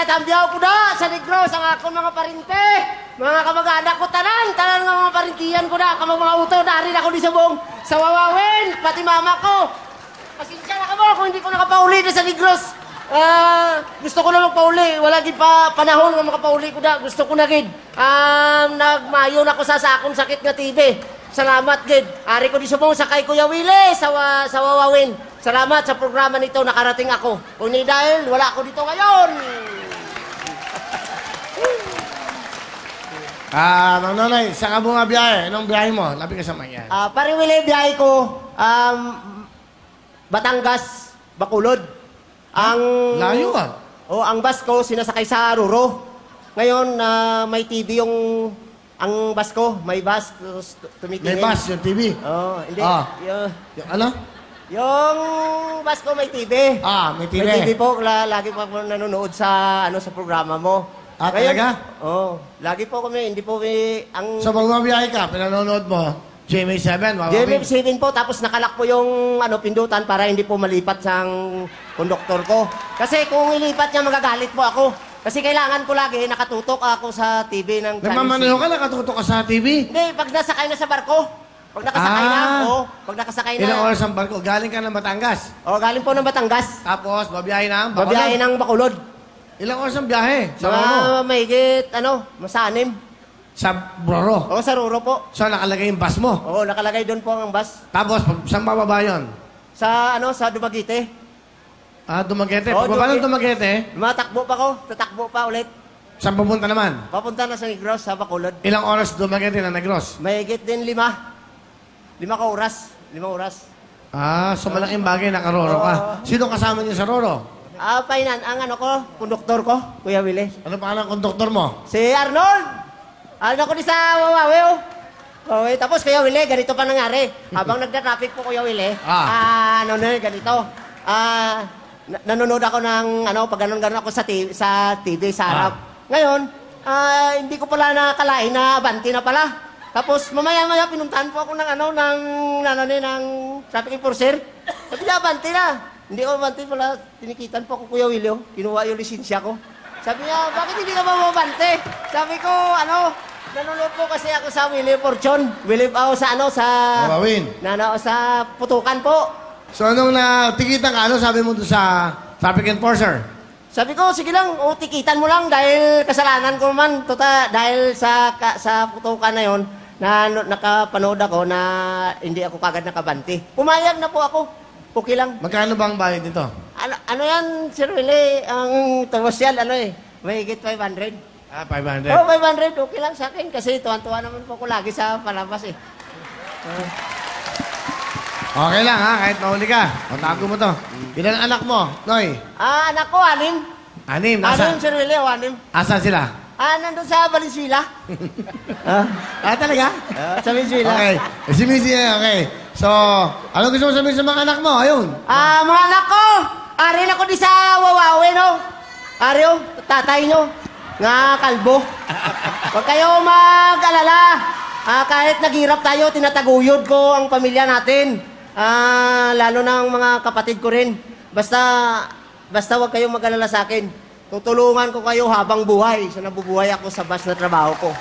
tambyaw ko na sa Negros ang akong mga parinte. Mga kamag-anak ko tanan nga mga parintiyan ko na, kamang mga uto, narin ako di sa buong sa Wawawin, pati mama ko. Pasensya na ka mo kung hindi ko nakapauli na sa Negros. Gusto ko na magpauli, wala din pa panahon nga makapauli ko na, gusto ko na gid. Nagmayon ako sa akong sakit nga TB. Salamat gid. Ari ko di sa buong sakay Kuya Willie sa Wawawin. Salamat sa programa nito, nakarating ako. Kung hindi dahil, wala ako dito ngayon. Mang Nonoy, saan ka bunga biyahe? Anong biyahe mo? Labi ka sa mga yan. Pariwili biyahe ko, Batangas, Bacolod. Layo ang bus ko, sinasakay sa Ruro. Ngayon, may TV ang bus ko. May bus, tumitingin. May bus, yung TV? Hindi. Yung ano? Yung bus ko may TV. May TV. May TV po. Lagi po ako nanonood sa programa mo. Talaga? Lagi po kami. Hindi po So, pag mabiyahe ka, pinanonood mo, GMA7, GMA7 po. Tapos nakalak po yung pindutan para hindi po malipat sa konduktor ko. Kasi kung ilipat niya, magagalit po ako. Kasi kailangan ko lagi nakatutok ako sa TV ng Channel 6. Nagmamanayo ka, nakatutok ka sa TV? Hindi, pag nasakay na sa barko. Pag nakasakay na, pag nakasakay na. Ilang oras ang barko? Galing ka ng Batangas? Galing po ng Batangas. Tapos, babiyahe na? Babiyahe ng Bacolod. Ilang oras ang biyahe? Sa Mahigit, sa 6. Sa Roro? Sa Ruro po. So, nakalagay yung bus mo? Nakalagay doon po ang bus. Tapos, saan bababa yun? Sa Dumaguete. Dumaguete. Paano Dumaguete? Matakbo pa ko. Tatakbo pa ulit. Saan pupunta naman? Papunta na sa Negros, sa Bacolod. Ilang oras Dumaguete na Negros? Mahigit din 5. 5 oras. So malaking bagay nakaroro ka. Sino kasama niyo sa Roro? Painan, ang konduktor ko, Kuya Willie. Ano pa ang konduktor mo? Si Arnold. Ko di sa Wawawi. Tapos Kuya Willie, ganito pa nangyari. Habang nagda-traffic po Kuya Willie, ganito. Nanonood ako ng, pag ganon ako sa TV, sa harap. Ngayon, hindi ko pala nakalain na abanti na pala. Tapos, mamaya-maya, pinuntahan po ako ng traffic enforcer. Sabi niya, abanti na. Hindi ko abanti pala. Tinikitan po ako, Kuya Willie. Kinuha yung lisensya ko. Sabi niya, bakit hindi ka ba mabante? Sabi ko, nanonood po kasi ako sa Willie Fortune. Sa Wawawin. Sa putukan po. So, anong natikitan ka? Ano sabi mo doon sa traffic enforcer? Sabi ko, sige lang, tikitan mo lang dahil kasalanan ko naman. Dahil sa putukan na yon na nakapanood ako na hindi ako kagad nakabanti. Pumayag na po ako. Okay lang. Magkano ba ang bayad nito? Ano yan, Sir Willie? Ang tawasyal, mahigit 500. 500? 500. Okay lang sa akin kasi tuwan-tuwa naman po ako lagi sa palabas Okay lang kahit mahuli ka. Tago mo to. Ilan anak mo, Noy? Anak ko, 6. 6, nasa? 6, Sir Willie, 6. Asan sila? Nandun sa Valenzuela. Talaga? Sa Valenzuela. Okay. Si Missy, okay. So, ano gusto mo sabihin sa mga anak mo? Ayun. Mga anak ko, rin ako di sa Wawawi, Ari, tatay nyo, nga kalbo. Huwag kayo mag-alala. Kahit naghirap tayo, tinataguyod ko ang pamilya natin. Lalo na ang mga kapatid ko rin. Basta huwag kayong mag-alala sa akin. Tutulungan ko kayo habang buhay. So nabubuhay ako sa bus na trabaho ko.